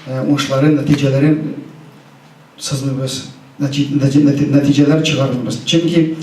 уңышларын, нәтижелерін сызлыбыз, нәтижелер чыгарбыз. Чөнки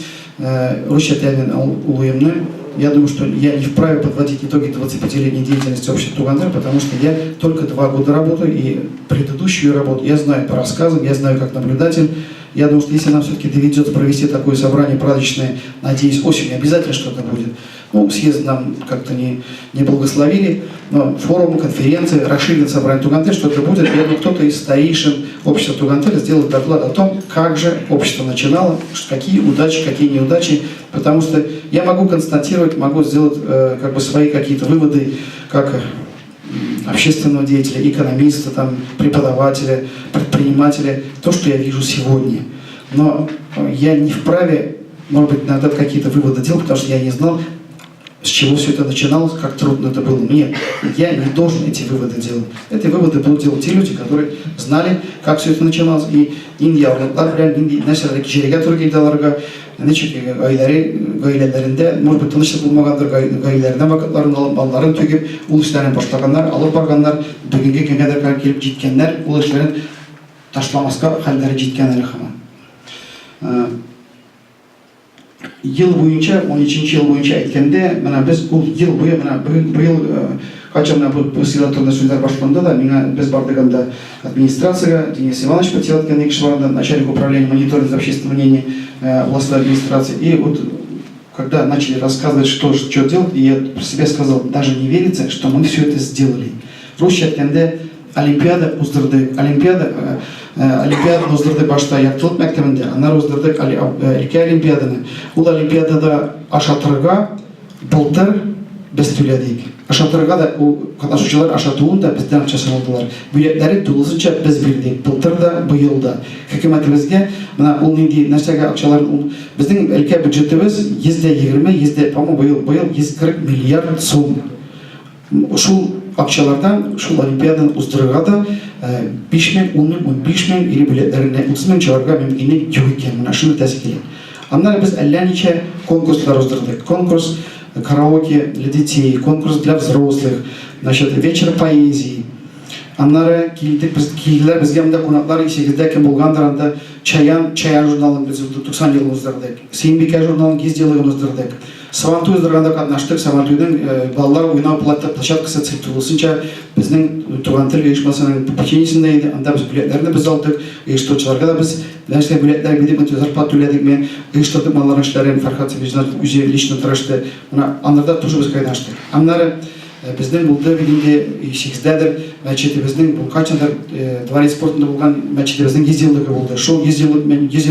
Русия тәнен улуемны, я думаю, что я не вправе подводить итоги 25-летней деятельности общества Тугандар, потому что я только 2 года работаю, и предыдущую работу я знаю по рассказам, я знаю как наблюдатель. Я думаю, что если нам все-таки доведется провести такое собрание праздничное, надеюсь, осенью обязательно что-то будет. Ну, съезд нам как-то не благословили, но форум, конференции, расширенное собрание Тугантер, что-то будет. Я думаю, кто-то из старейшин общества Тугантер сделает доклад о том, как же общество начинало, какие удачи, какие неудачи. Потому что я могу констатировать, могу сделать как бы свои какие-то выводы, как общественного деятеля, экономиста, там, преподавателя, предпринимателя, то, что я вижу сегодня. Но я не вправе, может быть, иногда какие-то выводы делать, потому что я не знал, с чего все это начиналось, как трудно это было. Нет, я не должен эти выводы делать. Эти выводы будут делать те люди, которые знали, как все это начиналось. И инди авлатлар белән, инди нәрсәләргә җиргә туры килде аларга. Ничек гаиләләрендә, может быть, тынычлык булмагандыр, гаиләләренә вакытларын алып, балаларын түгеп, ул эшләрен башлаганнар, алып барганнар, бүгенге көнгә килеп җиткәннәр, ул эшләрен ташламаска хәлләре җиткән әле һаман. Ел буенча, 12-нче ел буенча әйткәндә, менә без ул ел буе, менә быел качан бу силаторда сүзләр башланды да, миңа без бардык анда администрациягә, Денис Иванович Патилаткин кеше бар анда, начальник управления мониторинга общественного мнения областной администрации. И вот когда начали рассказывать, что делать, и я про себя сказал, даже не верится, что мы все это сделали. Русча әйткәндә, Олимпиада уздырды, Олимпиада уздырды башта яктылык мәктәбендә, аннары уздырдык ике олимпиаданы. Ул олимпиадада ашатырга былтыр без түләдек. Ашатырга да катнашучылар ашатуын да бездән акчасын алдылар. Бүләкләре тулысынча без бирдек, былтыр да, быел да. Хөкүмәтебезгә менә ул нинди нәрсәгә акчаларын, безнең өлкә бюджетыбыз 120, по-моему, быел 140 миллиард сум. Шул акчалардан, шул олимпиаданы уздырырга да 5 мең, 10 мең, 15 мең или бүләкләренә 30 мең чыгарга мөмкинлек юк икән. Менә шуны тәэсир. Аннары без әллә ничә конкурслар уздырдык. Конкурс караоке для детей, конкурс для взрослых, значит, вечер поэзии. Аннары килделәр безгә монда кунаклар 8-дә кем булгандыр, анда Чаян журналын без 90 ел уздырдык. Сөембикә журналын гизделыгын уздырдык. Сабантуй уздырганда катнаштык. Сабантуйның балалар уйнау площадкасы цирктулысынча безнең Туган тел оешмасының попечениесендә иде. Анда без бүләкләрне без алдык. Оештыручыларга да без нәрсә бүләкләр бирдек, зарплата түләдекме, оештырдык маллар эшләрен. Фәрхат Сәбиҗнат үзе лично тырышты. Аннарда тоже без кайнаштык. Аннары безнең булды бигенде 8-дәдер мәчетебезнең бу качандыр дворец спортында булган мәчетебезнең 100 еллыгы булды. Шул 100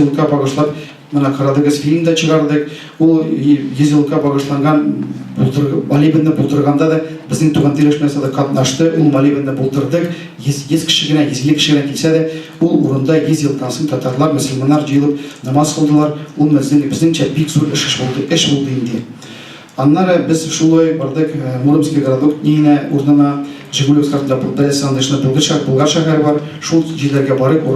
еллыкка багышлап менә карадыгыз, фильмда чыгардык. Ул 100 еллыкка багышланган молебенне булдырганда да безнең Туган тел оешмасында катнашты. Ул молебенне булдырдык. 100 кеше генә, 150 кеше генә килсә дә, ул урында 100 елдан соң татарлар, мөселманнар җыелып намаз кылдылар. Ул безнеңчә бик зур эш булды инде. Аннары без шулай бардык Муромский городок нигенә урынына Жигулевск картында Белесандышны Булгар шәһәре бар. Шул җирләргә барып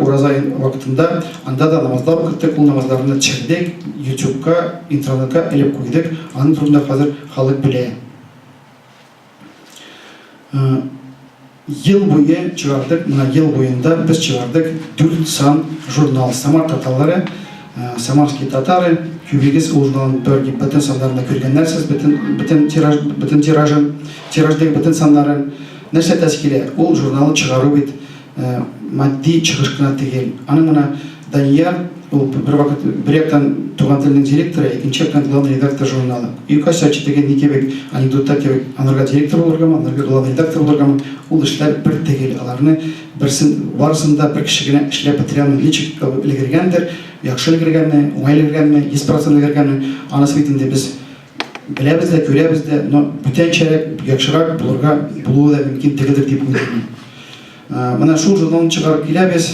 ураза вакытында анда да намазлар укыттык. Ул намазларны төшердек, YouTube'ка, интернетка элеп куйдык. Аның турында хәзер халык белә. Ел буе чыгардык, менә ел буенда без чыгардык 4 сан журнал Самар татарлары, Самарские татары, Күбегіз журналын бөрге бөтен сандарына көргеннәрсіз, бөтен тираждегі бөтен санларын нәрсә тәскеле, ул журналы чыгару бит матди чыгыш кына түгел. Аны мына Данияр, ул бер яктан Туган теленең директоры, икенче яктан главный редактор журналы. Юкач ачытыгы никебек анекдотта кебек, анарга директор булыргамы, анарга главный редактор булыргамы, ул эшләр бер түгел. Аларны барысында бер кеше генә эшләп бетерәме, ничек илгергәндер, яхшы илгергәнме, уңай илгергәнме, 100% илгергәнме, анысы битендә без беләбез дә, күрәбез дә, но бүтәнчәрәк, яхшырак булуы да мөмкин түгелдер дип уйлыйм. Менә шул журналны чыгарып киләбез.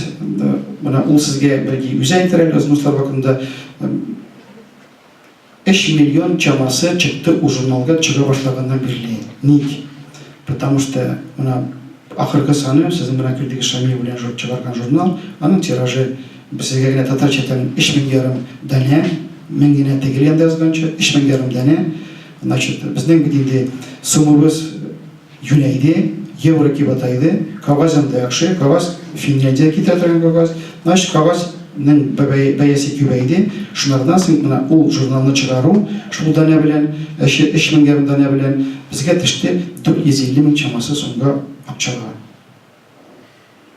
Менә ул сезгә бәлки үзе әйтер әле узмышлар вакытында 3 миллион чамасы чыкты у журналга чыга башлаганнан бирле. Ник? Потому что менә ахыргы саны сезнең белән күрдек Шамил белән чыгарган журнал, аның тиражы безгә генә татарчадан 3,5 данә, мен генә тегелгәндә язганча 3,5 данә. Значит, безнең бит инде сумыбыз юнәйде. евро кибатайды, кагаз анда якшы, кагаз Финляндия китәтәгән кагаз, значит кагаз бәясе күбәйде, шунардан соң мына ул журналны чыгару, шул дәнә белән, 3000 дәнә белән безгә төште 450 мең чамасы сумга акчага.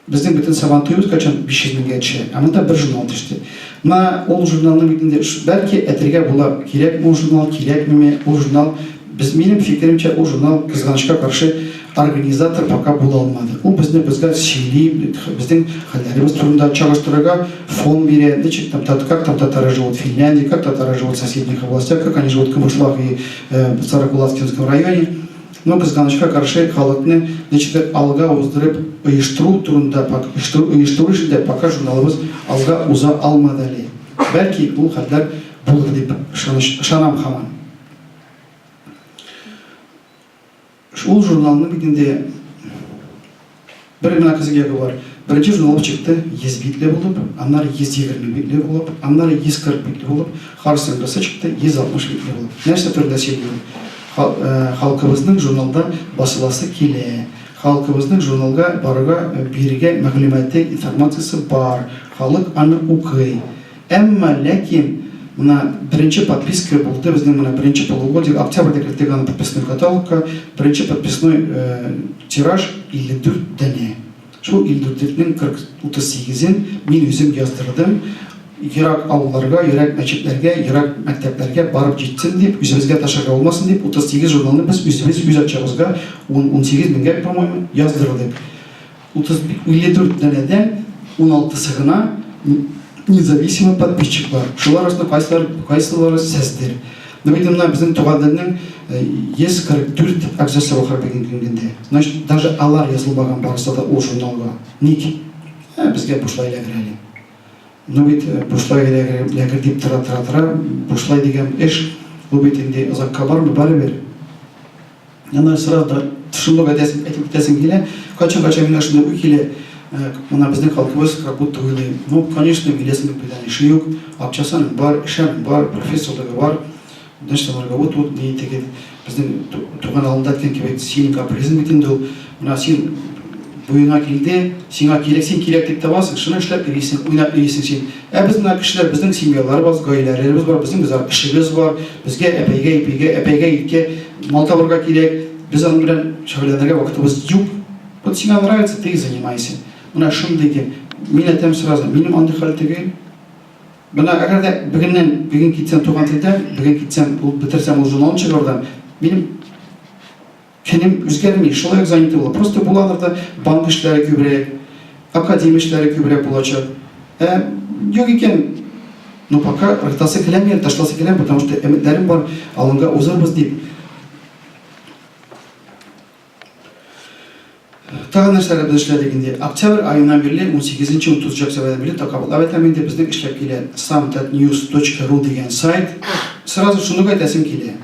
Безнең бөтен сабантуебыз качан 500 меңгә төшә, ә монда бер журнал төште. Мына ул журналның битендә бәлки әтергә була, кирәк ул журнал, кирәкме ул журнал. Без минем фикеримчә ул журнал кызганычка каршы организатор пока була алмады. Ул безне безгә сөйли, безнең хәлләребез турында чагыштырырга фон бирә, ничек там как там татары живут в Финляндии, как татары живут в соседних областях, как они живут в Камышлах и в Старокулацкинском районе. Но кызганычка каршы халыкны ничек алга уздырып оештыру турында оештыру эшендә пока журналыбыз алга уза алмады әле. Бәлки ул хәлләр булыр дип ышанам һаман. Ул журналның битендә бер генә кызыгы бар. Беренче журнал чыкты 100 битле булып, аннары 120 битле булып, аннары 140 битле булып, харсыңгысы чыкты 160 битле булып. Нәрсә турында сөйлим? Халкыбызның журналда басыласы килә. Халкыбызның журналга барырга бирергә мәгълүматы, информациясы бар. Халык аны укый. Әмма ләкин мына беренче подписка булды, безнең мына беренче полугодие, октябрьдә кертелгән подписной каталогка, беренче подписной тираж 54 дәнә. Шул 54-нең 38-ен мин үзем яздырдым. Ерак авылларга, ерак мәчетләргә, ерак мәктәпләргә барып җитсен дип, үзебезгә ташырга булмасын дип, 38 журналны без үзебез үз акчабызга 18 меңгә, по-моему, яздырдык. 54 дәнәдән 16-сы гына независимый подписчиклар. Шулар арасында кайсылары сездер. Нәбитемнә безнең туганның 144 акциясе бар бигендә. Значит, даже алар язылмаган барысы да ул журналга. Ник? Безгә бушлай эләгерәли. Ну бит бушлай эләгер дип тора, бушлай дигән эш бу бит инде озакка бармы, барыбер. Яна сразу шундый әйтеп китәсем килә, качан миңа шундый уй килә. Мына безнең халкыбыз как будто уйлый. Ну, конечно, билесен белән эше юк, акчасы бар, эше бар, профессорлыгы бар. Значит, аларга вот не теге безнең туган алында әйткән кебек синең капризың бит инде ул. Мына син буеңа килде, сиңа кирәк, син кирәк дип табасың, шуны эшләп йөрисең, уйнап йөрисең син. Без мына кешеләр, безнең семьяларыбыз, гаиләләребез бар, безнең эшебез бар, безгә әпәйгә, иткә мал табырга кирәк, без аның белән шөгыльләнергә вакытыбыз юк. Вот сиңа нравится, ты занимайся. Мына шундый икән. Мин әйтәм сразу, минем андый хәл түгел. Мына әгәр дә бүген китсәм туган телдә, бүген китсәм, ул бетерсәм ул журналны чыгардан, минем кенем үзгәрми, шулай занят була. Просто буладыр да банк эшләре күбрәк, академия эшләре күбрәк булачак. Юк икән. Но пока рытасы киләмәр, ташласы киләм, потому что әмәтләрем бар, алынга узарбыз дип. Тагын нәрсәләр без эшләдек инде. Октябрь аеннан бирле 18-30 октябрьдән бирле Токабулда инде безнең эшләп килә samtatnews.ru дигән сайт. Сразу шуны әйтәсем килә.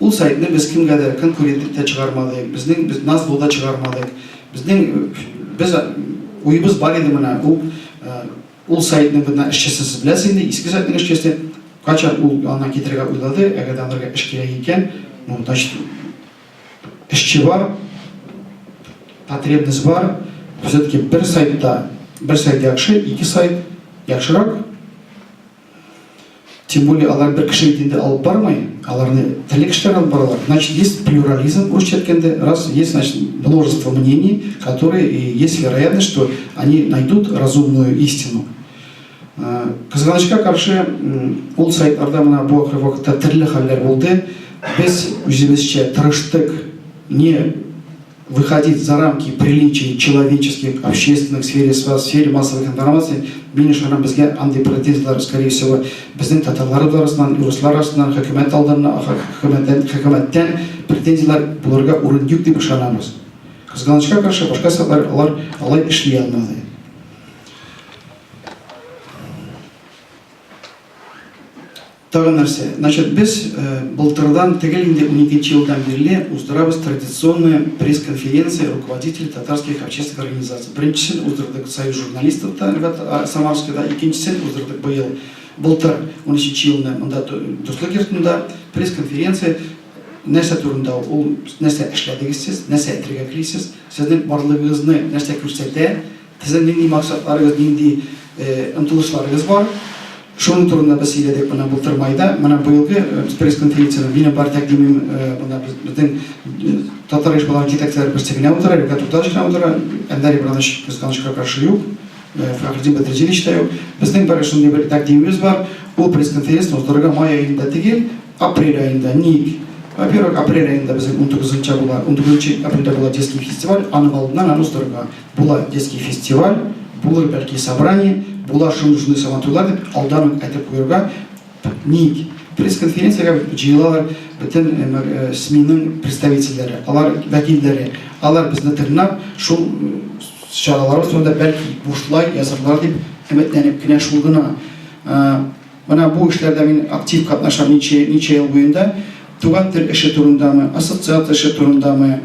Ул сайтны без кемгәдер конкурентлыкта чыгармадык, без нас булда чыгармадык. Без уйыбыз бар иде менә ул сайтны бына эшчесе беләсез инде, иске сайтның эшчесе качан ул аны китерергә уйлады, әгәр аларга эш кирәк икән, ну значит эшче бар, потребность бар. Все-таки бер сайт яхшы, ике сайт яхшырак. Тем более алар бер кеше итендә алып бармый, аларны телек эшләр алып баралар. Значит, есть плюрализм, русча әйткәндә, раз есть, значит, множество мнений, которые есть вероятность, что они найдут разумную истину. Кызганычка каршы ул сайтларда менә бу вакытта төрле хәлләр булды. Без үзебезчә тырыштык не выходить за рамки приличий человеческих, общественных, в сфере массовой информации. Мин ишанам безгә андый претензиялар, скорее всего, безнең татарлар арасыннан, руслар арасыннан, хөкүмәт алдарына, хөкүмәттән претензиялар булырга урын юк дип ишанабыз. Кызганычка каршы башка сайтлар алай эшли алмады. Тагын нәрсә, значит, без былтырдан тегел инде 12 елдан бирле уздырабыз традиционные пресс-конференции руководителей татарских общественных организаций. Беренчесен уздырдык Союз журналистов Самарскийда, икенчесен уздырдык быел былтыр 13 елны монда Дуслык йортында пресс-конференция нәрсә турында ул нәрсә эшләдегез сез, нәрсә әйтергә телисез, сезнең барлыгыгызны нәрсә күрсәтә, сезнең нинди максатларыгыз, нинди омтылышларыгыз бар. Шуның турында без сөйләдек менә былтыр майда. Менә быелгы пресс-конференцияда минем бар тәкъдимем менә безнең татар оешмалары җитәкчеләре берсегенә утыра, Регат Туташевна утыра, Әнвәр Ибранович кызганычка каршы юк, Фәхреддин Бәдретдинович та юк. Безнең бар шундый бер тәкъдимебез бар. Ул пресс-конференцияны уздырырга май аенда түгел, апрель аенда. Ник? Во-первых, апрель аенда безнең 19 апрельдә була детский фестиваль, аның алдыннан аны уздырырга. Була детский фестиваль, булыр бәлки собрание, була шундый сабантуйлар дип алдан ук әйтеп куярга. Ник? Пресс-конференцияга җыелалар бөтен СМИның представительләре, алар вәкилләре, алар безне тыңлап, шул чараларыбыз турында бәлки бушлай язырлар дип өметләнеп кенә шул гына. Менә бу эшләрдә мин актив катнашам ничә ел буенда. Туган тел эше турындамы, ассоциация эше турындамы,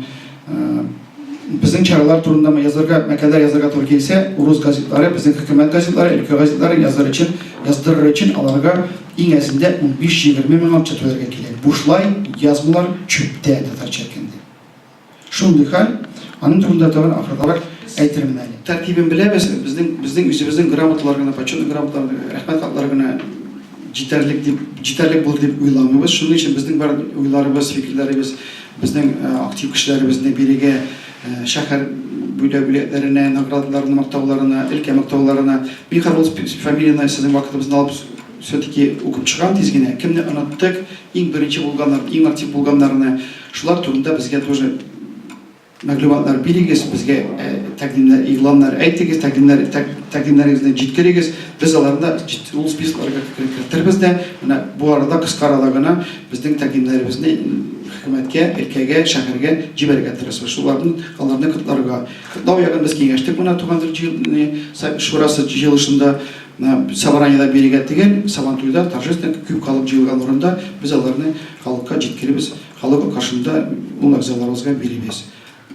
безнең чаралар турындамы язарга, мәкаләләр язарга туры килсә, урыс газетлары, безнең хөкүмәт газетлары, өлкә газетлары яздырыр өчен аларга иң әзендә 15-20 мең акча түләргә кирәк. Бушлай язмалар чүптә татарча әйткәндә. Шундый хәл, аның турында тагын ахырдарак әйтермен әле. Тәртибен беләбез, безнең үзебезнең грамоталар гына, почетный грамоталар, рәхмәт хатлары гына җитәрлек булыр дип уйламыйбыз. Шуның өчен безнең бар уйларыбыз, фикерләребез, безнең актив кешеләребезне бирегә шәһәр бүләкләренә, наградаларына, мактауларына, өлкә мактауларына, мин һәр фамилияны сезнең вакытыбызны алып все-таки укып чыгам тиз генә. Кемне оныттык, иң беренче булганнар, иң актив булганнарны, шулар турында безгә тоже мәгълүматлар бирегез, безгә тәкъдимнәр, игъланнар әйтегез, тәкъдимнәрегезне җиткерегез. Без аларны ул спискларга керттербез дә, менә бу арада кыскарада гына безнең тәкъдимнәребезне хөкүмәткә, өлкәгә, шәһәргә җибәрергә тырышабыз. Аларны котларга. Котлау ягын без киңәштек менә туган тел шурасы җыелышында, собраниедә бирегә тигән, сабантуйда торжественно күп халык җыелган урында без аларны халыкка җиткеребез, халык каршында ул әгъзаларыбызга биребез.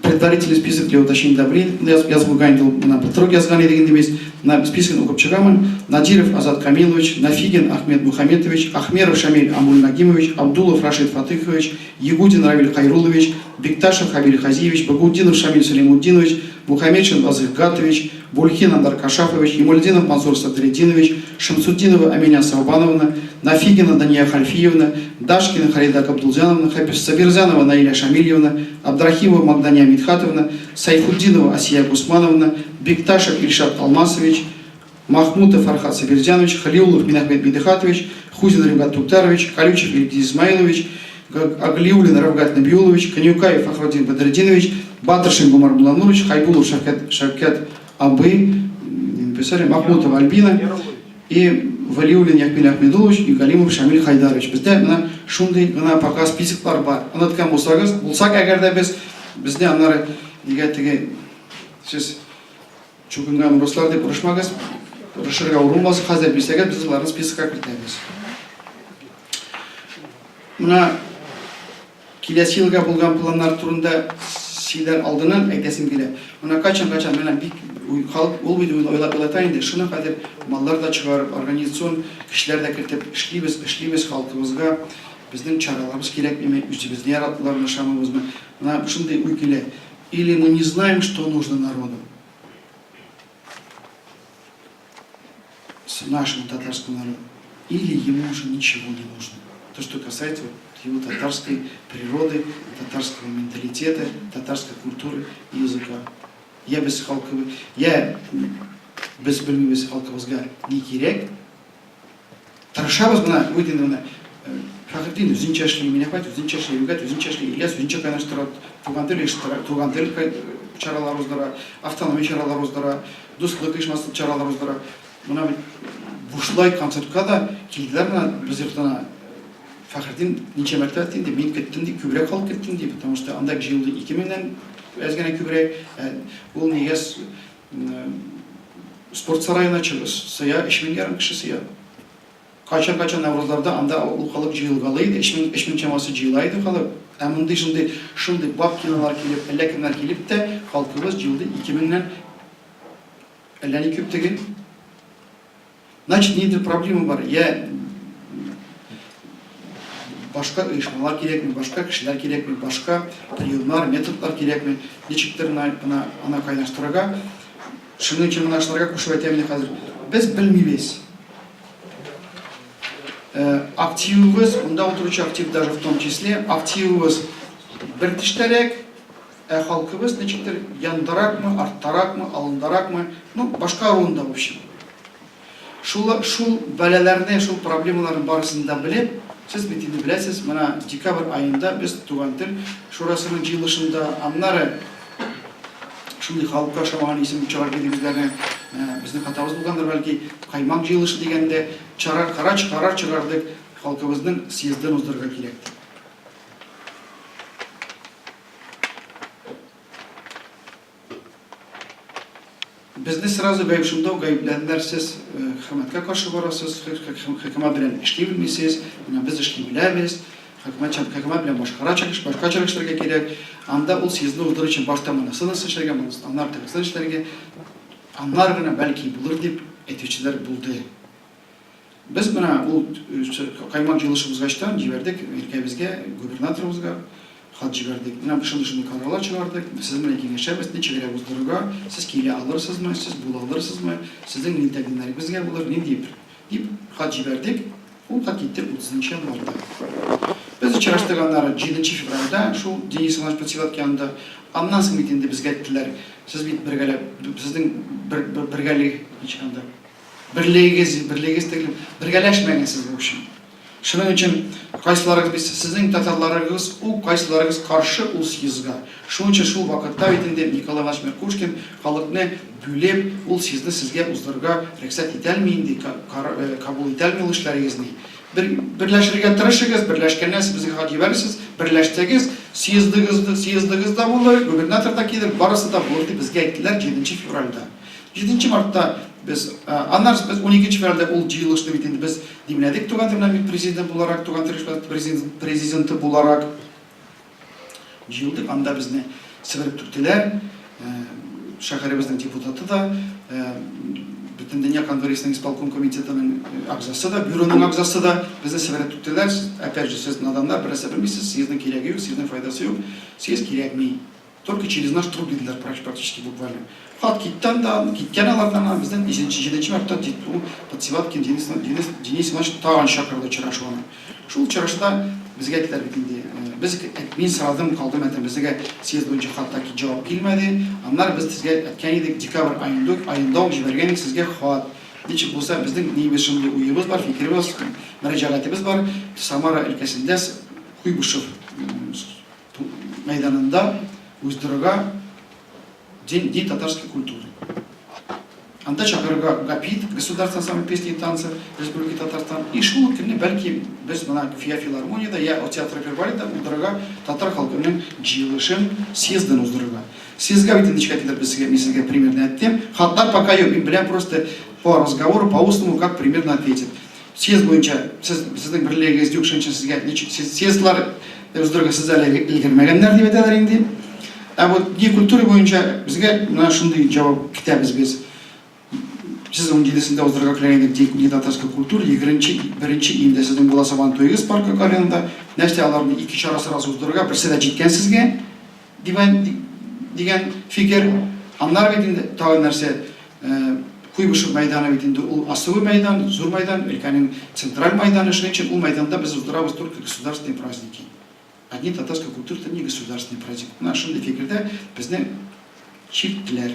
Предварительный список для уточнения добрин, язгугандил на Петрок язгани дегендемес, на список укупчагаман, Надиров Азат Камилович, Нафигин Ахмед Мухаметович, Ахмеров Шамиль Амуль Нагимович, Абдулов Рашид Фатыхович, Ягудин Равиль Хайрулович, Бекташев Хабиль Хазиевич, Багудинов Шамиль Сулеймуддинович, Мухамедшин Вазых Гатович, Бульхин Андар Кашафович, Емульдинов Мансур Садридинович, Шамсуддинова Аминя Саубановна, Нафигина Дания Хальфиевна, Дашкина Харида Кабдулзяновна, Сабирзянова Наиля Шамильевна, Абдрахимова Магдания Митхатовна, Сайфуддинова Асия Гусмановна, Бекташев Ильшат Алмасович, Махмутов Архат Сабирзянович, Халиулов Минахмед Медихатович, Хузин Римгат Туктарович, Колючев Ильгиз Измаилович, Аглиулин Равгат Набиулович, Конюкаев Фахруддин Бадреддинович, Батыршин Гумар Буланович, Хайбулов Шавкат Абы, Махмутова Альбина и Валиулин Якмил Ахмедулович и Галимов Шамиль Хайдарович. Бездә менә шундый гына пока списоклар бар. Оныткан булсак, әгәр дә безне аннары нигә теге сез чукынган руслар дип урышмагыз, урышырга урынбас, хәзер бирсәгез без аларны спискка кертәбез. Менә киләсе елга булган планнар турында сөйләр алдыннан әйтәсем килә. Менә качан менә бик халык ул бит уйлап инде. Шуны хәзер маллар да чыгарып, организацион кешеләр дә кертеп эшлибез халкыбызга. Безнең чараларыбыз кирәкме, үзебезне яратуларны шамыбызмы? Менә шундый уй килә. Или мы не знаем, что нужно народу. С нашему татарскому народу. Или ему уже ничего не нужно. То, что касается его татарской природы, татарского менталитета, татарской культуры и языка. Я без халкыбызга не кирәк. Тырышабыз менә үтендә Фәхреддин үзенчә эшли, Минәхмәт үзенчә эшли, Югат үзенчә эшли, Ильяс үзенчә кайнаштыра, туган тел чаралар уздыра, автономия чаралар уздыра, дуслык оешмасы чаралар уздыра. Менә бушлай концертка да килделәр, без йортына Фәхреддин ничә мәртәбә тинде, мин кеттем ди, күбрәк халык кеттем ди, потому что анда җыелды 2000-нән әзгәнә күбрәк. Ул нигез спорт сараена сыя 3000 кеше сыя. Качан Наврузларда анда ул халык җыелгалы иде, 3000 чамасы җыела иде халык. Ә монда шундый баб кинолар килеп, әллә кемнәр килеп тә халкыбыз җыелды 2000-нән әллә ни күп түгел. Значит, ниндидер проблема бар. Я башка оешмалар кирәкме, башка кешеләр кирәкме, башка приемнар, методлар кирәкме, ничектер аны кайнаштырырга. Шуның өчен менә шуларга кушып әйтәм хәзер. Без белмибез. Активыбыз, унда утыручы актив даже в том числе, активыбыз бер тиштәрәк, халкыбыз ничектер яндаракмы, арттаракмы, алындаракмы, ну башка урында в общем. Шул бәләләрне, шул проблемаларның барысын да белеп, сез бит инде беләсез, менә декабрь айында без Туган тел шурасының җыелышында аннары шундый халыкка ошамаган исем чыгар дигәннәрне безнең хатабыз булгандыр бәлки, каймак җыелышы дигәндә карар чыгардык, халкыбызның съездын уздырырга кирәк. Безне сразу гаепшымдау, гаепләнделәр, сез хөрмәткә каршы барасыз, хөкүмәт белән эшли белмисез, без эшли беләбез, хөкүмәт белән башка эшләргә кирәк. Анда ул съездны уздыру өчен башта монысын эшләргә, аннары тегесен эшләргә, аннары гына бәлки булыр дип әйтүчеләр булды. Без менә ул каймак җыелышыбызга җибәрдек өлкәбезгә, губернаторыбызга хат җибәрдек. Менә шундый карарлар чыгардык. Сез менә киңәшәбез, ничегрәк уздырырга, сез килә алырсызмы, сез була алырсызмы, сезнең нилтәгеннәр безгә булыр, дип хат җибәрдек. Ул хат китте 30 январьда. Без очраштырганнары 7 февральдә шул Денис Иванович Подсеваткин янында. Аннан соң бит инде безгә әйттеләр, сез бит бергәләп, сезнең бергәлек ичкәндә. Берлегез тегелеп, бергәләшмәгәнсез бу өчен. Шуның өчен кайсыларыгыз сезнең татарларыгыз, кайсыларыгыз каршы ул съездга. Шуның өчен шул вакытта бит инде Николай Иванович Меркушкин халыкны бүлеп, ул съездны сезгә уздырырга рөхсәт итәлми инде, кабул итәлми ул эшләрегезне. Берләшергә тырышыгыз, берләшкәннән сез безгә хат җибәрсез, берләштегез, съездыгыз да булыр, губернатор да килер, барысы да булыр дип безгә әйттеләр 7 февральдә. 7 мартта без аннары без 12 февральдә ул җыелышны бит инде без димләдек Туган тел президент буларак, Туган тел президенты буларак җыелдык. Анда безне себереп түктеләр, шәһәребезнең депутаты да, бөтен дөнья конгрессының исполком комитетының агзасы да, бюроның агзасы да безне себереп түктеләр. Опять же, сез наданнар берсе белмисез, сезнең кирәге юк, сезнең файдасы юк, сез кирәкми. Только через наш труд диделәр практически буквально. Хат киткән алардан безнең 7 мартта Подсеваткин Денис Иванович тагын чакырды очрашуына. Шул очрашуда безгә әйттеләр бит инде. Мин сорадым, калдым, безгә съезд буенча хаттагы җавап килмәде. Аннары біз сезгә әйткән идек, декабрь айында ук җибәргән сезгә хат. Ничек булса безнең нибез шундый уебыз бар, фикеребез, мөрәҗәгатебез бар. Самара өлкәсендә Куйбышев мәйданында уздырырга день татарской культуры. Анда чакырырга ГАПИТ, Государственная самая песни и танцы Республики Татарстан. И шул көнне бәлки без моны филармонияда, я театр Фервалида уздырырга татар халкының җыелышын, съездын уздырырга. Съездга бит ничек әйтелер безгә примерно әйттем. Хаттар пока юк, мин белән просто по разговору, по устному, как примерно ответит. Съезд буенча сезнең берлегегез юк, шуның өчен сезгә ничек съездлар уздырырга сез әле илгермәгәннәр дип әйтәләр инде. Вот ди культура буенча безгә менә шундый җавап китәбез без. Сез 17-сендә уздырырга теләгән ди татарская культура 21 июньдә сезнең була сабан туегыз паркы аренада. Нәрсә аларны 2 чарасы раз уздырырга берсе дә җиткән сезгә дигән фикер. Аннары бит инде тагын нәрсә Куйбышев мәйданы бит инде ул асылы мәйдан, зур мәйдан, өлкәнең централь мәйданы, шуның өчен ул мәйданда без уздырабыз только государственные праздники. Одни татарская культура это не государственный праздник. Нашында фикердә безне читтеләр.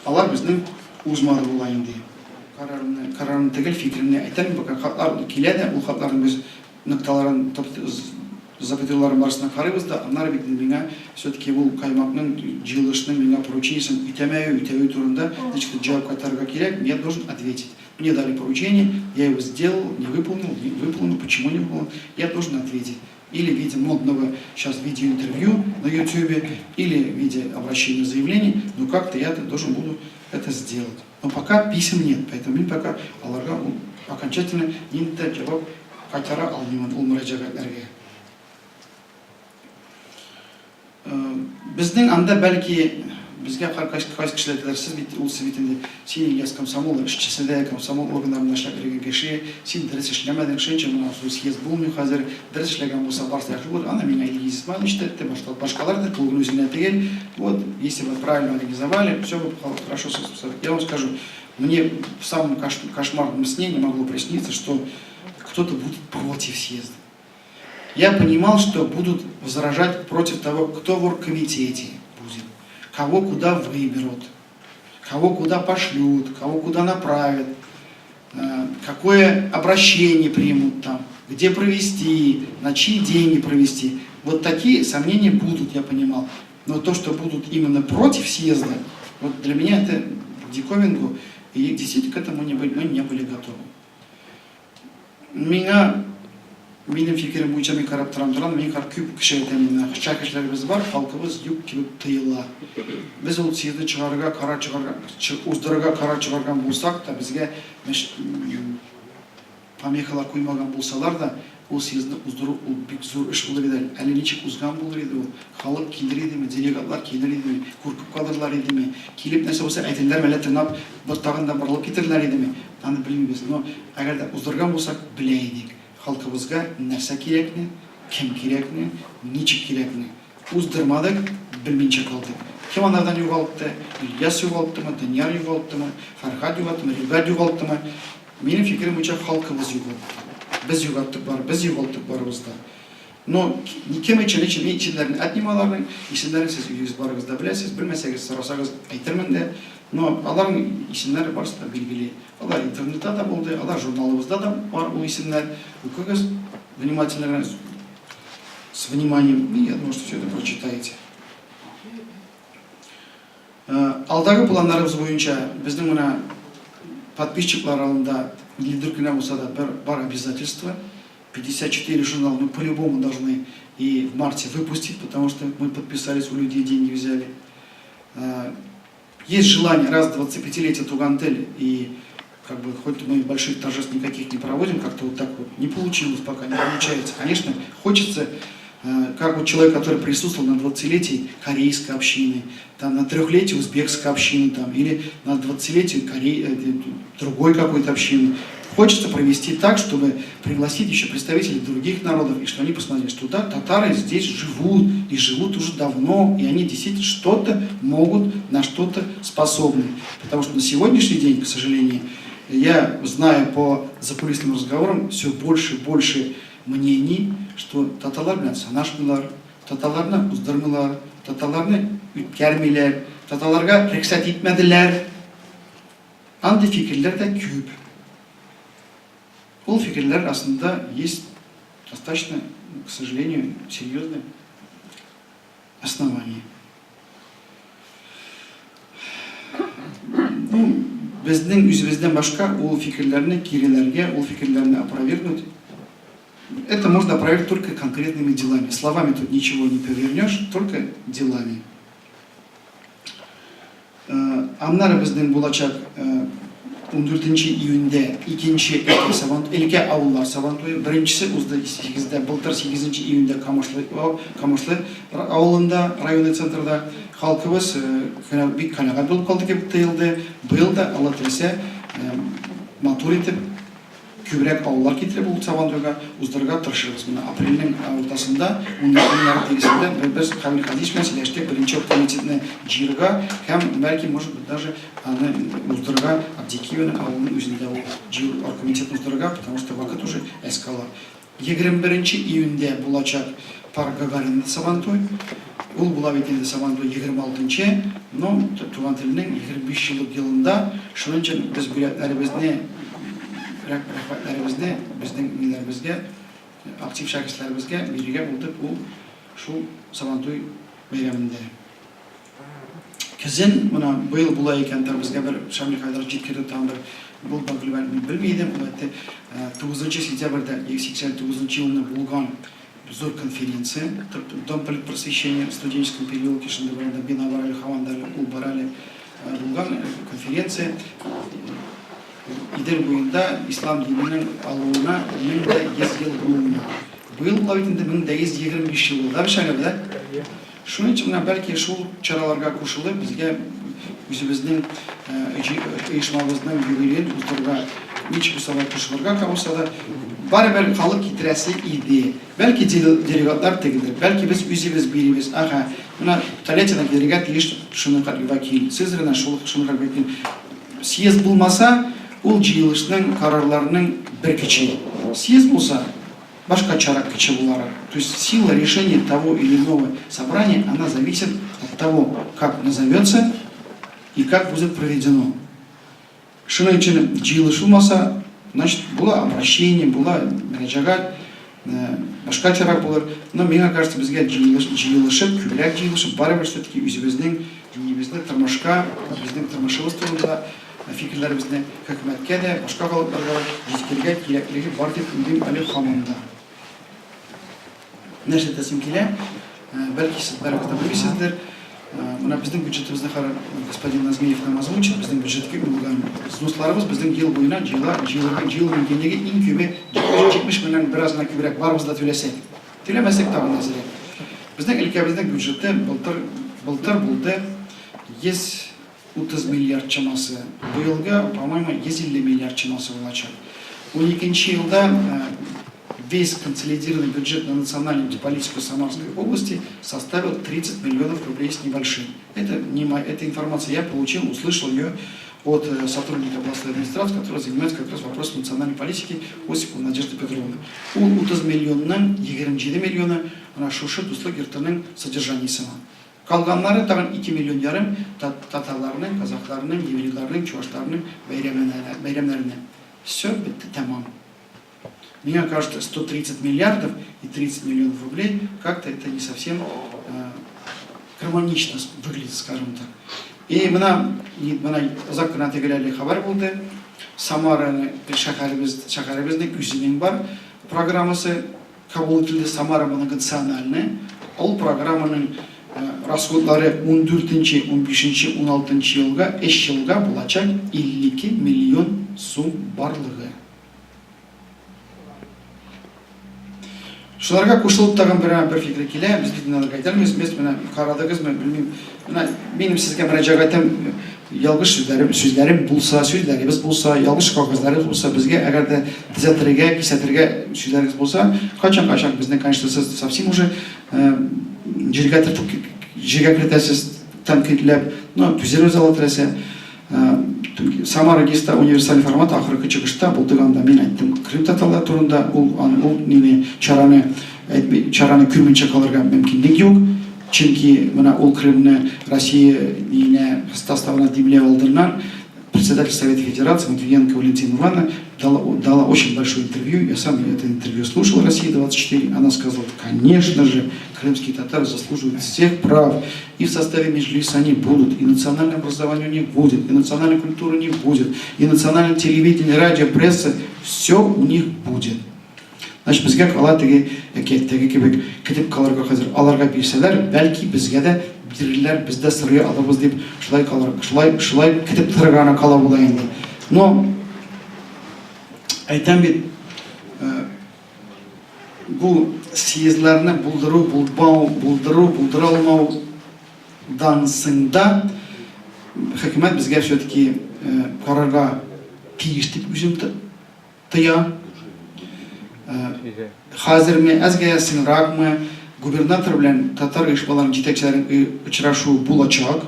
Алар безнең узмады була инде. Карарны тегел фикерне әйтәм, бу хатлар килә дә, ул хатларның без нокталарын запятыйларын барысына карыйбыз да, аннары бит миңа все-таки ул каймакның җыелышның миңа поручениесен үтәмәү турында ничек җавап кайтарырга кирәк, я должен ответить. Мне дали поручение, я его сделал, не выполнил, почему не выполнил, я должен ответить. Или в виде модного сейчас видеоинтервью на YouTube, или в виде обращения заявлений, но как-то я должен буду это сделать. Но пока писем нет, поэтому мы пока аларга окончательно не җавап кайтара алмыймын ул мөрәҗәгатьләргә. Безнең анда бәлки Bizga qaysi kishilar aytadilar, siz bitta sen яз комсомол ishchisida комсомол organlarida ishlab yurgan kishi, sen dars ishlamading, shuncha munosib съезд bo'lmay hozir dars ishlagan bo'lsa barsa yaxshi bo'lar. Ana menga ilgisi işte ты boshqalar da o'zingizga tegel. Вот, если вы правильно организовали, все будет хорошо. Я вам скажу, мне в самом кошмарном сне не могло присниться, что кто-то будет против съезда. Я понимал, что будут возражать против того, кто в оргкомитете будет, кого куда выберут, кого куда пошлют, кого куда направят, какое обращение примут там, где провести, на чьи деньги провести. Вот такие сомнения будут, я понимал. Но то, что будут именно против съезда, вот для меня это диковинку, и действительно к этому мы не были готовы. Менің фикірім бойынша мен қарап тұрам, мен қарап көп кіші айтамын, шәкіршілеріміз бар, халқымыз юк кебіп тыйыла. Біз ол съезді уздырыға қара шығарған болсақ та, бізге помехалар қоймаған болсалар да, ол съезді уздыру бек зор іш болар еді. Әлі нечек ұзған болар еді ол. Халық келер еді ме, делегатлар келер еді ме, көркіп қалдырлар еді ме, келіп нәрсе болса әйтелер мәлі тыңап, бір тағында бұрылып кетірлер еді ме, аны білмейміз. Но әгер де уздырған болсақ, біле едік. Халқымызға нәрсе керекне, кем керекне, нечек керекне. Уздырмадық, білмейінше қалдық. Кем анардан юғалыпты, Ильяс юғалыпты ма, Данияр юғалыпты ма, Фархад юғалыпты ма, Ригад юғалыпты ма. Менің фикірім бойынша халқымыз юғалыпты. Біз юғалыптық бар, біз юғалыптық барымызда. Но кем ішілерін әтнемаларының, ішілерін сіз үйіңіз барыңызда білесіз, білмесеңіз сұрасаңыз айтырмын де. Но алардың исемлері барысында белгілі. Алар интернетта да болды, алар журналымызда да бар ол исемлер. Оқыңыз, внимательно, с вниманием, и я думаю, что все это прочитаете. Алдағы пландарымыз бойынша біздің мына подписчиклар аралығында лидеркина болса да бар обязательства. 54 журнала мы по-любому должны и в марте выпустить, потому что мы подписались, у людей деньги взяли. Есть желание, раз 25-летие Тугантель, и как бы хоть мы больших торжеств никаких не проводим, как-то вот так вот не получилось пока, не получается. Конечно, хочется, как вот человек, который присутствовал на 20-летии корейской общины, там, на 3-летии узбекской общины, там, или на 20-летии другой какой-то общины. Хочется провести так, чтобы пригласить еще представителей других народов, и что они посмотрели, что да, татары здесь живут, и живут уже давно, и они действительно что-то могут, на что-то способны. Потому что на сегодняшний день, к сожалению, я знаю по закулисным разговорам все больше и больше мнений, что татарлар санашмылар, татарларны уздырмылар, татарларны үткәрмиләр, татарларга рөхсәт итмәделәр. Андый фикерләр дә күп. Ол фикерлер аслында есть достаточно, к сожалению, серьезные основания. Ну, безден үзебезден башка ол фикерлерне кирилерге, ол фикерлерне опровергнуть. Это можно опровергнуть только конкретными делами. Словами тут ничего не повернешь, только делами. Аннары безден булачак 14 июньде икенче элке ауыллар сабантойы, біріншісі былтыр 8 июньде Камышлы ауылында, районный центрда халқыбыз бик қанағат болып қалды деп тыйылды. Биыл да Алла тілесе матур етіп көбірек ауыллар кетіріп бұл сабантойға уздырға тырышырбыз. Мына апрельдің ортасында, онлар тегісінде біз Қабил Хадиш мәселеште бірінші комитетіне жирға, һәм бәлки, может быть, даже уздырға Абдикиеваның ауылының өзінде жир комитетін уздырға, потому что вақыт уже әскала. 21 июньде болачак Парк Гагаринді сабантой, ол була бетенді сабантой 26-нче, но туған тілінің 25 жылдық елында, шынынша біз әрімізде біздің милерімізге, актив шәкіртлерімізге береге болдық бұл шул сабантой бәйрәмінде. Кезен, мұна бұйыл бұла екендер бізге бір Шамил Хайдар жеткерді тағындар бұл бағылбәр білмейдім. Бұл әтті 9 сентябрьда 89 жылына болған зор конференция, Дом политпросвещения в студенческом переулке Шандыбарда, Бинаварали, Хавандали, Улбарали, болған конференция. Идер бойында ислам динінің алуына 1100 жыл болуына. Биыл бұла бетінде 1125 жыл болды. Абы шаңа да? Шуның өчен бәлки шул чараларга кушылып, безгә үзебезнең оешмабызның юбилеен уздырырга ничек булса да кушылырга калса да барыбер халык китерәсе иде. Бәлки делегатлар тегелдер, бәлки без үзебез бирибез. Ага, менә столетиядан килергә тиеш шуны вәкил. Сез генә шуны вәкил. Съезд булмаса, ул җыелышның карарларының бер кече. Съезд булса, башкачарак кече булар. То есть сила решения того или иного собрания, она зависит от того, как назовется и как будет проведено. Шуның өчен җыелыш булмаса, значит, было обращение, была мәрәҗәгать, башкачарак булыр. Но миңа кажется, безгә җыелышып, күбрәк җыелышып, барыбер все-таки үзебезнең динебезне тормышка, безнең тормышыбыз турында фикерләребезне хөкүмәткә дә, башка халыкларга җиткерергә кирәклеге бар дип уйлыйм әле һаман да. Нәрсә тәсим килә? Бәлки сез барыбыз белмисездер. Менә безнең бюджетыбызны господин Назмеев нам озвучил, безнең бюджетка булган взнусларыбыз безнең ел буена җыелган кенеге иң күбе 70 миллион беразна күбрәк барыбыз да түләсәк. Түләмәсәк тагын әзрәк. Безнең өлкәбезнең бюджеты былтыр булды 130 миллиард чамасы. Бу елга, по-моему, 150 миллиард чамасы булачак. 12 елда весь консолидированный бюджет на национальную политику Самарской области составил 30 миллионов рублей с небольшим. Эта информация я получил, услышал ее от сотрудника областной администрации, который занимается как раз вопросом национальной политики Осипова Надежды Петровны. Он 30 миллионнан 27 миллиона шушы дуслык йортының содержаниясына. Калганнары тагын 2 миллион ярым татарларның, казахларның, еврейларның, чувашларның бәйрәмнәренә. Все, битте, тамам. Мне кажется, 130 миллиардов и 30 миллионов рублей как-то это не совсем гармонично выглядит, скажем так. И мына озак кына тегеләрле хәбәр булды. Самараны шәһәребезнең үзенең бар программасы кабул ителде. Самара многонациональная. Ул программаның расходлары 14-нче, 15-нче, 16-нче елга, 3 елга булачак 52 миллион сум барлыгы. Шуларга кушылып тагын бер фикер килә, без бит аларга әйтәбез, без менә карадыгызмы, белмим. Менә минем сезгә мөрәҗәгатем ялгыш сүзләрем булса, сүзләребез булса, ялгыш кагазларыбыз булса, безгә әгәр дә төзәтергә, кисәтергә сүзләрегез булса, качан безнең, конечно, сез совсем уже җиргә кертәсез, тәнкыйтьләп, но түзәрүз алып Самара геста универсальный формат ахыркы чыгышта булдыганда мен айттым. Крым татарлар турында ул чараны күрмәенчә калырга мөмкинлек юк. Чөнки менә ул Крымны Россия составына димләп алдырган председатель Совета Федерации Матвиенко Валентина Ивановна дала очень большое интервью. Я сам это интервью слушал, Россия-24. Она сказала, конечно же, крымские татары заслуживают всех прав. И в составе Меджлиса они будут, и национальное образование у них будет, и национальной культуры у них будет, и национальное телевидение, радио, пресса, все у них будет. Значит, безгә кала теге әкияттәге кебек китеп калырга хәзер аларга бирсәләр, бәлки безгә дә бирерләр, бездә сырый алабыз дип шулай калыр, шулай китеп торганы кала була инде. Но әйтәм бит, бу съездларны булдыру, булдыра алмаудан сында хөкүмәт безгә все-таки карарга тиеш дип үзем тыя. Хәзер мен әзгә сынракмы губернатор белән татар оешмаларының җитәкчеләренең очрашуы булачак.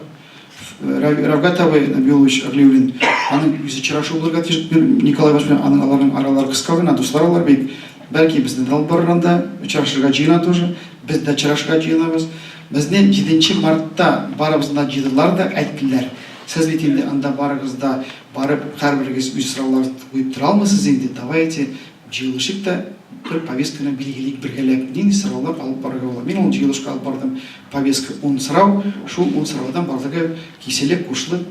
Равгат абый Набиуллович Орлеулин, аның үзе очрашу булырга тиеш, Николай Иванович аның аларның аралары кыска гына, дуслар алар бит. Бәлки безне дә алып барганда очрашырга җыена тоже, без дә очрашырга җыенабыз. Безне 7 мартта барыбызны җыйдылар да әйттеләр. Сез бит инде анда барыгызда барып һәрберегез үз сорауларны куеп тора алмыйсыз инде. Давайте җыелышып та bir повестканы билгелек бергәләп, нинди сораулар алып барырга була. Мин ул җыелышка алып бардым. Повестка 10 сорау, шул 10 сораудан барлыгы киселеп, кушылып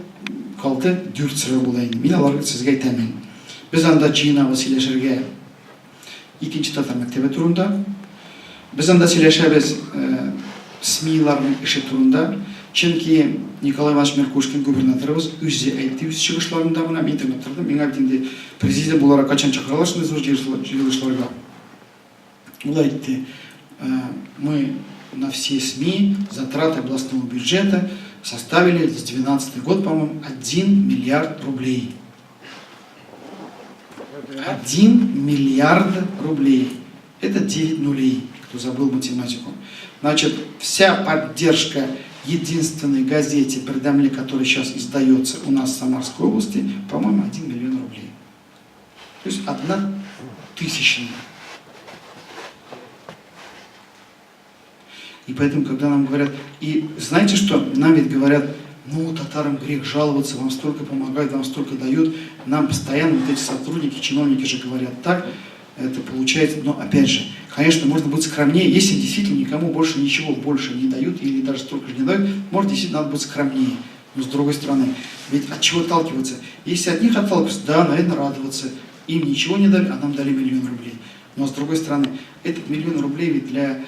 калды 4 сорау була инде. Мин аларга сезгә әйтәмен. Без анда җыенабыз сөйләшергә икенче татар мәктәбе турында. Без анда сөйләшәбез СМИларның эше турында. Чөнки Николай Иванович Меркушкин губернаторыбыз үзе әйтте үз чыгышларында, менә мин тыңлап миңа бит инде президент буларак качан чакыралар шундый зур җыелышларга. Ул әйтте, мы на все СМИ затраты областного бюджета составили за 2012 год, по-моему, 1 миллиард рублей. 1 миллиард рублей. Это 9 нулей, кто забыл математику. Значит, вся поддержка единственной газете, предамле, которая сейчас издается у нас в Самарской области, по-моему, 1 миллион рублей. То есть 1 тысячная. И поэтому, когда нам говорят, и знаете что, нам ведь говорят, ну, татарам грех жаловаться, вам столько помогают, вам столько дают, нам постоянно вот эти сотрудники, чиновники же говорят так, это получается, но опять же, конечно, можно быть скромнее, если действительно никому больше ничего больше не дают, или даже столько же не дают, может, действительно надо быть скромнее. Но с другой стороны, ведь от чего отталкиваться? Если от них отталкиваться, да, наверное, радоваться, им ничего не дали, а нам дали 1 миллион рублей. Но с другой стороны, этот 1 миллион рублей ведь для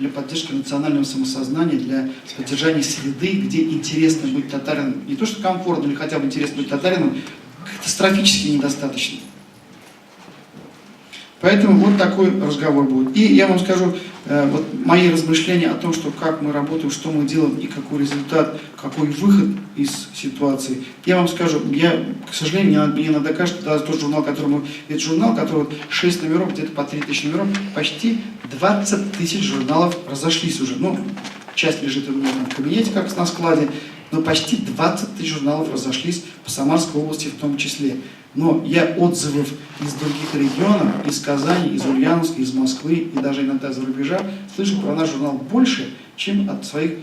поддержки национального самосознания, для поддержания среды, где интересно быть татарином, не то что комфортно или хотя бы интересно быть татарином, катастрофически недостаточно. Поэтому вот такой разговор будет. И я вам скажу, вот мои размышления о том, что как мы работаем, что мы делаем и какой результат, какой выход из ситуации. Я вам скажу, к сожалению, мне надо кажется, да, тот журнал, который мы... Это журнал, который вот 6 номеров, где-то по 3000 номеров, почти 20 тысяч журналов разошлись уже. Ну, часть лежит в кабинете, как на складе, но почти 20 тысяч журналов разошлись по Самарской области в том числе. Но я отзывов из других регионов, из Казани, из Ульяновска, из Москвы и даже иногда из-за рубежа слышу про наш журнал больше, чем от своих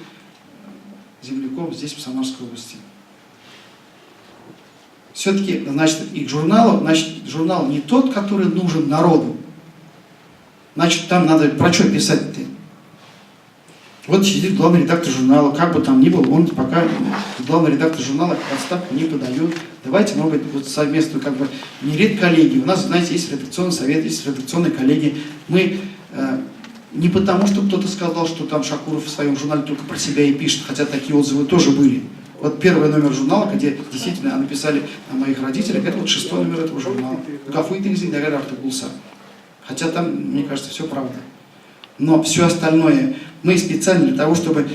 земляков здесь, в Самарской области. Все-таки, значит, и к журналу, значит, журнал не тот, который нужен народу. Значит, там надо про что писать-то? Вот сидит главный редактор журнала, как бы там ни был, он пока главный редактор журнала отставку не подает. Давайте, может быть, вот совместную, как бы, не редколлегию. У нас, знаете, есть редакционный совет, есть редакционные коллеги. Мы не потому, что кто-то сказал, что там Шакуров в своем журнале только про себя и пишет, хотя такие отзывы тоже были. Вот первый номер журнала, где действительно написали о моих родителях, это вот 6-й номер этого журнала. Хотя там, мне кажется, все правда. Но все остальное мы специально для того, чтобы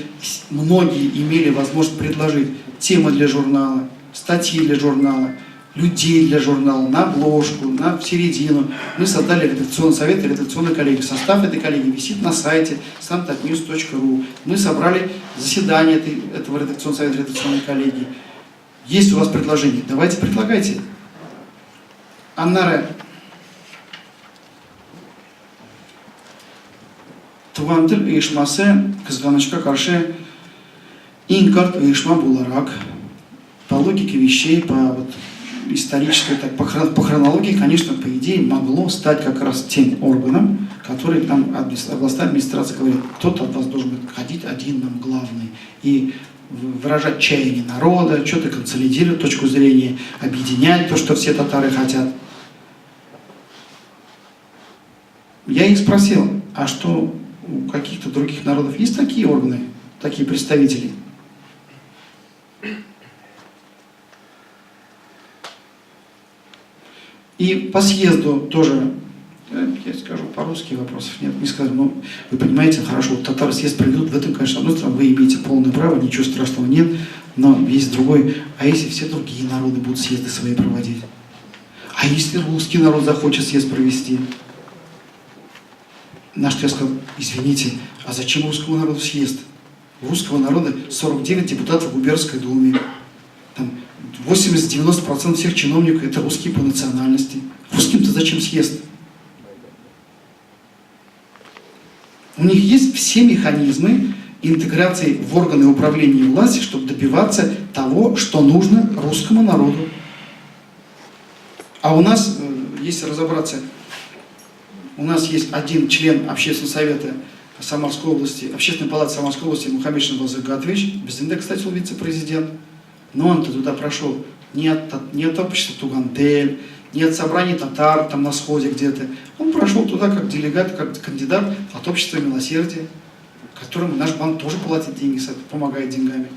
многие имели возможность предложить темы для журнала, статьи для журнала, людей для журнала, на обложку, в середину. Мы создали редакционный совет и редакционную коллегию. Состав этой коллегии висит на сайте samtatnews.ru. Мы собрали заседание этого редакционного совета, редакционной коллегии. Есть у вас предложения? Давайте предлагайте. Аннара. Тугантыл uyushmасы кызганычка каршы ең карт uyushma буларак, по логике вещей, по вот исторической, так, по хронологии, конечно, по идее, могло стать как раз тем органом, который там областная администрация говорит, кто-то от вас должен ходить один нам главный и выражать чаяние народа, что-то консолидировать точку зрения, объединять то, что все татары хотят. Я их спросил, а что у каких-то других народов есть такие органы, такие представители? И по съезду тоже, я скажу по-русски, вопросов нет, не скажу, но вы понимаете, хорошо, вот татары съезд проведут, в этом, конечно, с одной стороны, вы имеете полное право, ничего страшного нет, но есть другой, а если все другие народы будут съезды свои проводить? А если русский народ захочет съезд провести? На что я сказал, извините, а зачем русскому народу съезд? У русского народа 49 депутатов в губернской думе. Там 80-90% всех чиновников это русские по национальности. Русским-то зачем съезд? У них есть все механизмы интеграции в органы управления и власти, чтобы добиваться того, что нужно русскому народу. А у нас, если разобраться, у нас есть один член общественного совета Самарской области, общественной палаты Самарской области Мухаммедшин Базыгатович, Безденде, кстати, он вице-президент, но он-то туда прошел не от общества Тугантель, не от собраний татар там на сходе где-то. Он прошел туда как делегат, как кандидат от общества милосердия, которому наш банк тоже платит деньги, помогает деньгами.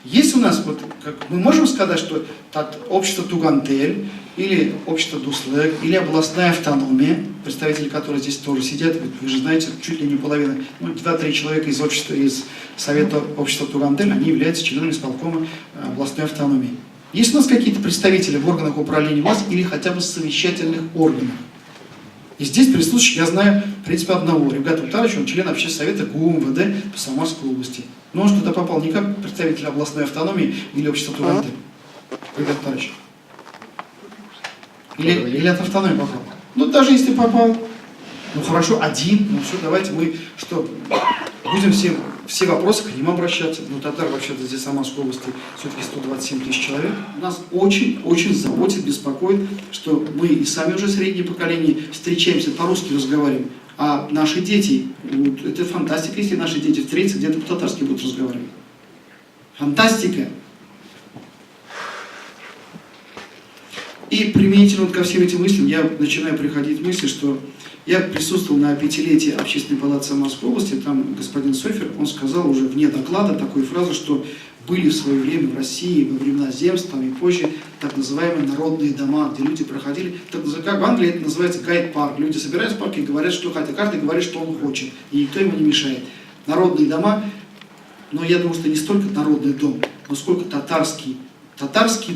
Есть у нас, вот, как, мы можем сказать, что общество Тугантель, или общество Дуслык, или областная автономия, представители которой здесь тоже сидят, вы же знаете, чуть ли не половина, 2-3 человека из общества, из Совета общества Тугантель, они являются членами исполкома областной автономии. Есть у нас какие-то представители в органах управления власти или хотя бы совещательных органах? И здесь присутствующих я знаю, в принципе, одного. Ребята Утарович, он член общественного совета ГУ МВД по Самарской области. Но он туда попал не как представитель областной автономии или общества Тугантель. Ребята Утарович. Или от автономии попал. Ну, даже если попал, ну хорошо, один, ну все, давайте мы что, будем все вопросы к ним обращаться. Ну, татар вообще-то здесь в Самарской области все-таки 127 тысяч человек. Нас очень заботит, беспокоит, что мы и сами уже среднее поколение встречаемся, по-русски разговариваем, а наши дети, вот, это фантастика, если наши дети встретятся, где-то по-татарски будут разговаривать. Фантастика! И применительно ко всем этим мыслям я начинаю приходить к мысли, что я присутствовал на 5-летии Общественной палаты Самарской области, там господин Софер, он сказал уже вне доклада такую фразу, что были в свое время в России, во времена земств, там и позже, так называемые народные дома, где люди проходили, как в Англии это называется гайд-парк, люди собираются в парке и говорят, что хотят, каждый говорит, что он хочет, и никто ему не мешает. Народные дома, но я думаю, что не столько народный дом, но сколько татарский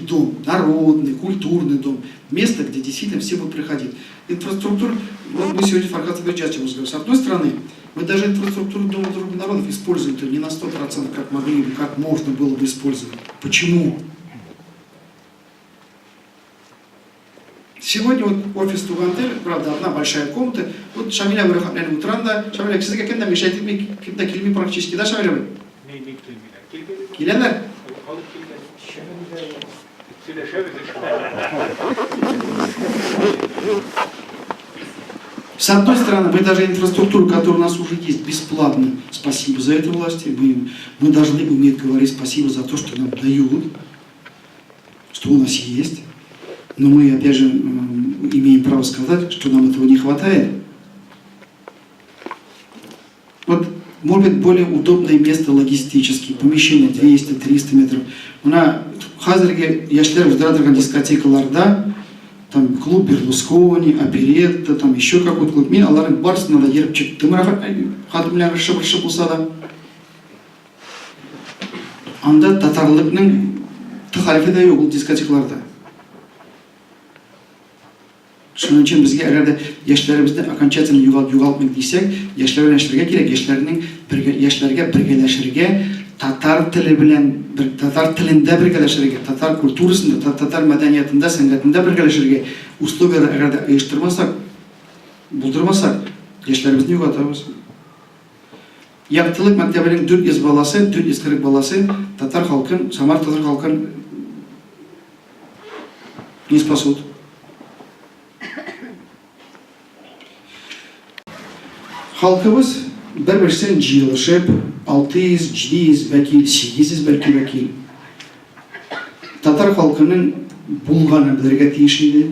дом, народный, культурный дом, место, где действительно все будут приходить. Инфраструктура, вот мы сегодня Фархад Сабирович разговариваем. С одной стороны, мы даже инфраструктуру Дома дружбы народов используем-то не на 100%, как могли бы, как можно было бы использовать. Почему? Сегодня вот офис Тугантель, правда, одна большая комната. Вот Шамиля Варахаблян Утранда, Шамиля, кстати, как это мешает кельми практически, да, Шамиля? Килендар? С одной стороны, мы даже инфраструктуру, которая у нас уже есть, бесплатно, спасибо за это власти, мы должны уметь говорить спасибо за то, что нам дают, что у нас есть, но мы, опять же, имеем право сказать, что нам этого не хватает. Вот, может быть, более удобное место логистически, помещение 200-300 метров. Хазерге яшьләр уздыратырган дискотекаларда, там клуб Берлускони, оперетта, там еще какой-то клуб. Мен алардың барысына да еріп чыктым, хатым белән рышып булса да. Анда татарлыкның төхәлефе дә юк ул дискотекаларда. Шуның өчен безгә әгәр яшьләребезне окончательно югалтмыйк дисәк, яшьләр белән эшләргә кирәк, яшьләргә бергәләшергә, татар телендә бергәләшергә, татар культурасында, татар мәдәниятендә, сәнгатендә бергәләшергә условиялар әгәр дә оештырмасак, булдырмасак, яшьләребезне югалтабыз. Яктылык мәктәбенең 400 баласы, 440 баласы татар халкын, Самар татар халкын не спасут. Халкыбыз бер-берсен җыелышып, 600, 700 вәкил, 800 бәлки вәкил. Татар халкының булганын белергә тиеш иде.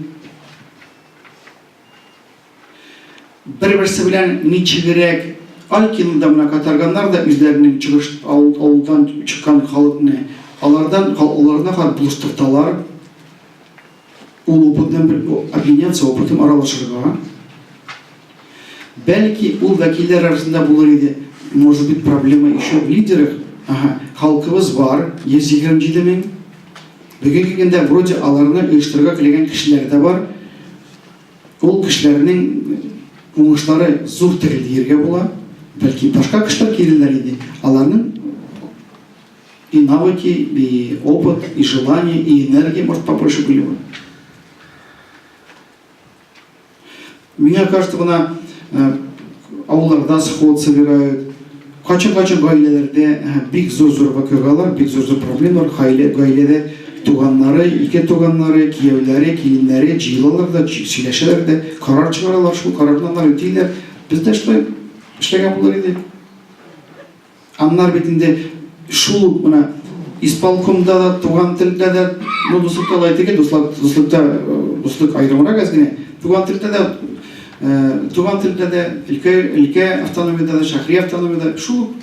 Бер-берсе белән ничегрәк алкинда мына катарганнар да үзләренең чыгыш авылдан чыккан халыкны алардан хат булыштырталар. Ул опытын обменяться, опытын аралашырга. Бәлки ул вәкилләр арасында булыр иде. Может быть, проблема еще в лидерах. Халкыбыз бар, 127 мең. Бүген килгәндә вроде аларны оештырырга теләгән кешеләр дә бар. Ул кешеләрнең уңышлары зур түгел диергә була. Бәлки башка кешеләр киреләр иде. Аларның и навыки, и опыт, и желание, и энергия может побольше были бы. Мне кажется, авылларда сход собирают. Качан-качан гаиләләрдә бик зур вакыйгалар, бик зур проблемалар, гаиләдә туганнары, ике туганнары, кияүләре, киленнәре җыелалар да, сөйләшәләр дә, карар чыгаралар, шул карардан үтиләр. Бездә шулай эшләгән булыр иде. Аннар бит инде шул менә исполкомда да, туган телдә дә, ну дуслыкта да әйтегез, дуслык аерымрак әзгенә. Туган телдә дә, өлкә автономиядә дә, шәһри автономиядә шул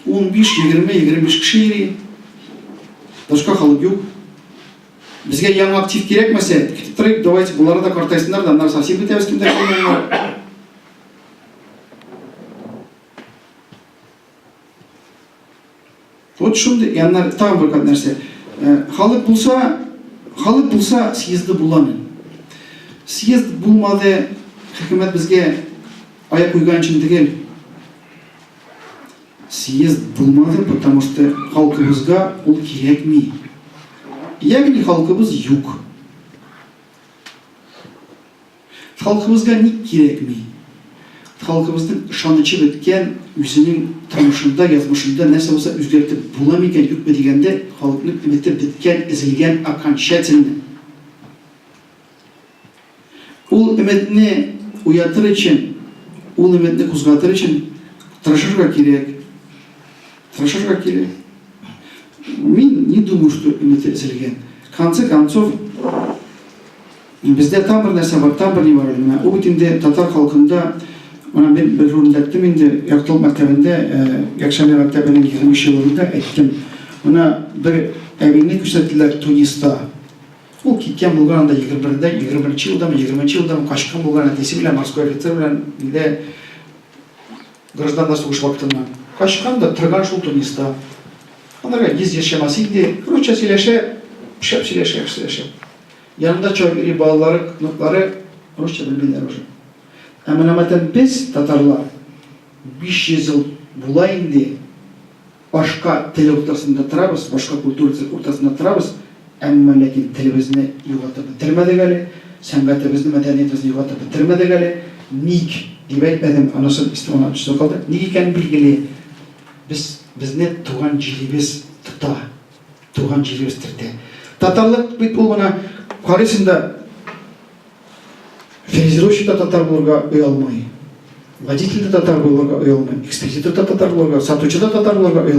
15-20 кеше йөри. Башка халық жоқ. Бізге яңа актив керек мәсе, давайте бұлары да қартайсыңдар да, нар совсем бітеміз кімдер қалмайыңдар. Вот шундай, янар тағы бір нәрсе. Халық болса, съезді боламын. Съезд болмады, хикмет бізге аяқ қойған үшін деген. Съезд болмады, потому что халқымызға ол керек ме? Яғни халқымыз юг. Халқымызға не керек ме? Халқымыздың шанычы біткен, өзінің тұрмышында, язмышында нәрсе болса өзгертіп бола ма екен, юг бе дегенде халқының үміті біткен, ізілген окончательно. Ол үмітіне уятыр үшін, ол үмітіне қозғатыр үшін тырышырға керек. Мен не думаю, что үміті ізілген. В конце концов, бізде там бір нәрсе бар, там бір не бар. Ол бітінде татар халқында, мен бір жолында әттім, енді Яқтыл мәктебінде, Якшамия мәктебінің 20 жылында әттім. Бір әбейіне көрсетілер Туниста. Ол кеткен болғанда 21 жылда қашқан болған әтесі білен, морской офицер білен, граждандар соғыш вақтына. Қашқан да тұрған шол Туниста. Onlara giz yaşamasıydı. Rusça söyleşe. Yanında çok iri bağları, notları Rusça bilmeler hocam. Ama biz Tatarlar 500 yıl bulayındı. Başka tel ortasında tarabız, başka kültür ortasında tarabız. Ama lakin televizine yuvatıp bitirmedi gali, sanatımızı, medeniyetimizi yuvatıp bitirmedi gali. Nik diye benim anasını istemem açısı kaldı. Nik iken bilgili bizne туған жеріміз тұта, туған жеріміз тірте. Татарлық бит ол ғана қарайсында фрезеровщикта татар боларға үй алмай, водительді татар боларға үй алмай, экспедиторда татар боларға, сатучыда татар боларға үй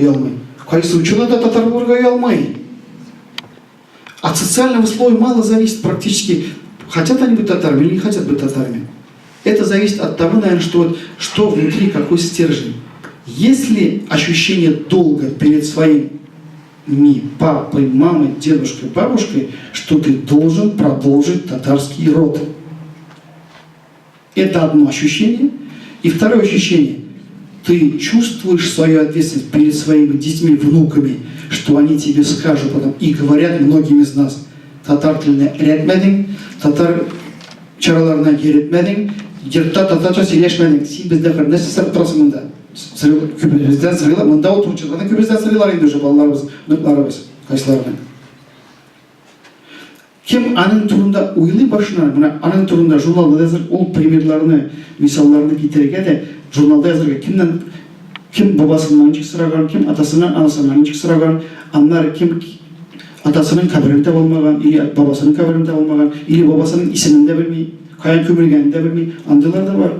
алмай, қайсучыда да татар боларға үй алмай. От социального слоя мало зависит практически, хотят они быть татарами или не хотят быть татарами. Это зависит от того, наверное, что внутри, какой стержень. Если ощущение долга перед своими папой, мамой, дедушкой, бабушкой, что ты должен продолжить татарский род. Это одно ощущение. И второе ощущение. Ты чувствуешь свою ответственность перед своими детьми, внуками, что они тебе скажут потом. И говорят многим из нас. Татар тіліне ретмедің, татар чараларына еретмедің, ертта татарша сөйлешмедің. Сен бізде нәрсе сырып тұрасың мұнда. Көбізден сырғылар, мұнда отырушылардан көбізден сырғылар енді уже балаларымыз, ұнықларымыз, қайсыларымен. Кем аның турында ойлай башына, аның турында журналда yazır, ол примерларыны, мисалларыны кетерге де журналда yazırға кім бабасынан анчық сұраған, кім атасынан анасынан анчық сұраған, аннар кім атасының қабірінде болмаған, или бабасының қабірінде болмаған, или бабасының исемінде білмей, қаян көмілгенінде білмей, андайлар да бар.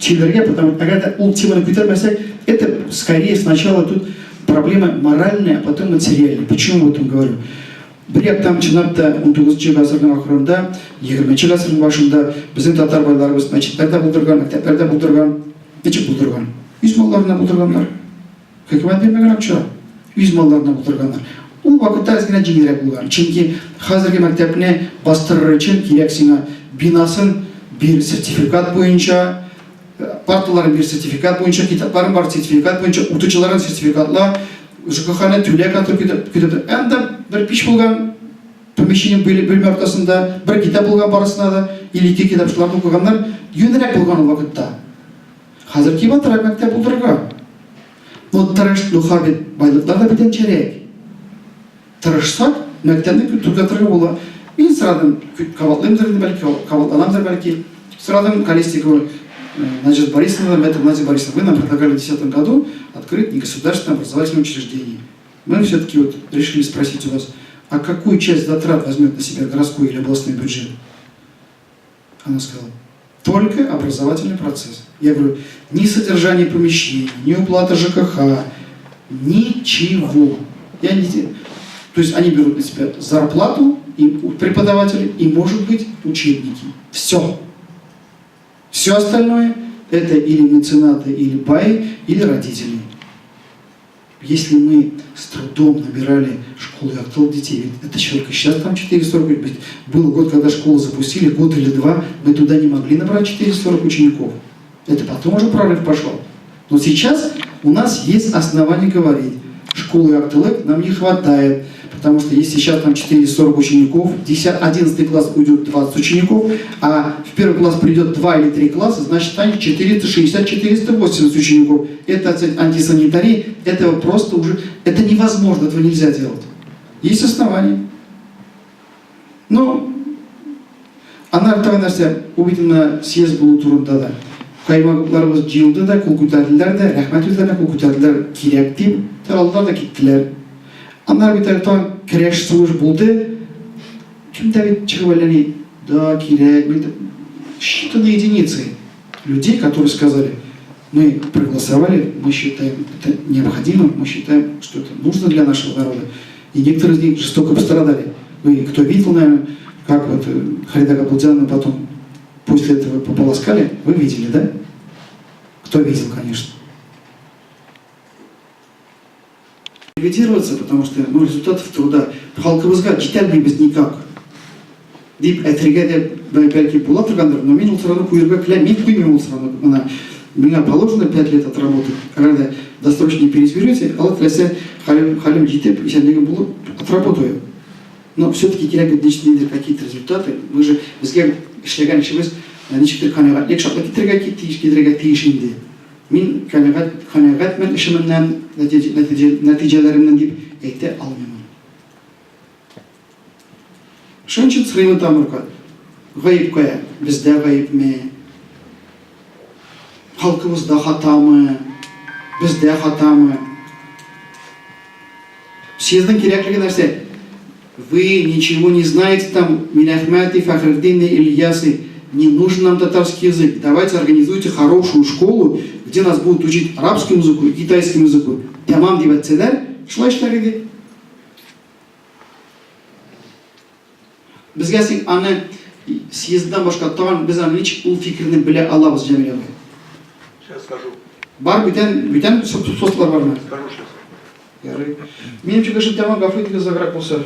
Потому что когда ол теманы көтермесек, это скорее сначала тут проблема моральная, а потом материальная. Почему об этом говорю? Бір там чынапта 19 ғасырдың ақырында, 20 ғасырдың башында біздің татар байларымыз мәчеттерде бұлдырған, мектептерде бұлдырған, нече бұлдырған? Үйіз малларына бұлдырғандар. Хөкімет бермеген ақша. Үйіз малларына бұлдырғандар. Ол вақытта әзгіне жеңілірек болған. Чөнки қазіргі мектепіне бастырыр үшін керек сеңа бинасын бір сертификат бойынша, парталарын бір сертификат бойынша, китапларын бар сертификат бойынша, ұтычыларын сертификатла, ЖКХ-ны төлек атыр күтеді. Әнді бір пеш болған помещение бөлме ортасында, бір китап болған барысына да, или ке китапшыларды оқығандар, үйінірек болған ол вақытта. Қазір кейбатыр мектеп бұлдырға. Но тырыш дұхабет байлықтар да біден черек. Тырышсақ, мектепні күттіргі бола. Мен сұрадым, қабатлаймдыр бәлкі, қабатланамдыр бәлкі. Сұрадым Колесникову Надежда Борисовна, мэтр Надежда Борисовна, вы нам предлагали в 2010 году открыть негосударственное образовательное учреждение. Мы все-таки вот решили спросить у вас, а какую часть затрат возьмет на себя городской или областной бюджет? Она сказала, только образовательный процесс. Я говорю, ни содержание помещений, ни уплата ЖКХ, ничего. То есть они берут на себя зарплату и преподавателей и, может быть, учебники. Все. Все остальное это или меценаты, или баи, или родители. Если мы с трудом набирали школу, школу актыл детей. Ведь это человек сейчас там 440. Был год, когда школу запустили, год или два, мы туда не могли набрать 440 учеников. Это потом уже прорыв пошел. Но сейчас у нас есть основания говорить, школы Актылык нам не хватает, потому что если сейчас там 440 учеников, 11 класс уйдет 20 учеников, а в первый класс придет 2 или 3 класса, значит станет 460-480 учеников. Это антисанитария, этого просто уже, это невозможно, этого нельзя делать. Есть основания. Но, ана нәрсе убедительно съезд был турында да. Каймакларыбыз жилды да, кул күтәрделәр дә, рәхмәт үзләренә кул күтәрделәр, кирәк дип, таралдылар да киттеләр. Аннар бит тагын көрәш сугыш булды. Кемдә бит чыгып да, кирәк, бит считанные единицы людей, которые сказали, мы проголосовали, мы считаем это необходимо, мы считаем, что это нужно для нашего народа. И некоторые из них жестоко пострадали. Вы, кто видел, наверное, как вот Харида Габылдяновна потом после этого пополоскали, вы видели, да? Кто видел, конечно. Ревизироваться, потому что результатов труда халкыбызга жетелмейбиз никак. Дип әйтергә дә бәлки була торгандыр, но мин ул сорауны куярга теләмим, мин куймыйм ул сорауны. Меня положено 5 лет отработать, когда досрочно переизберете, а вот если халим жетеп, исәнлеген булып отработаю. Но все-таки кирәк какие-то результаты. Мы же безгә эшләгән эшебез ничектер канәгатьлек шартлы китерергә тиеш инде. Мин канәгатьмен эшемнән, нәтиҗәләремнән дип әйтә алмыйм. Шуның өчен сорыйм тамырга. Гаеп кая? Бездә гаепме? Халкыбызда хатамы? Бездә хатамы? Съездың кирәклеге нәрсә? Вы ничего не знаете там, Минахматы, Фахриддины, Ильясы. Не нужен нам татарский язык. Давайте организуйте хорошую школу, где нас будут учить арабскому языку и китайскому языку. Тамам дип әйтсәләр, шулай эшләр иде. Безгә син аны съезддан башка тагын без аны ничек ул фикерне белә алабыз, Җәмил абый? Сейчас скажу. Бар бүтән сослар бармы? Скажу сейчас. Ярый. Минемчә кеше тәмам гафу итегез, заграк булса.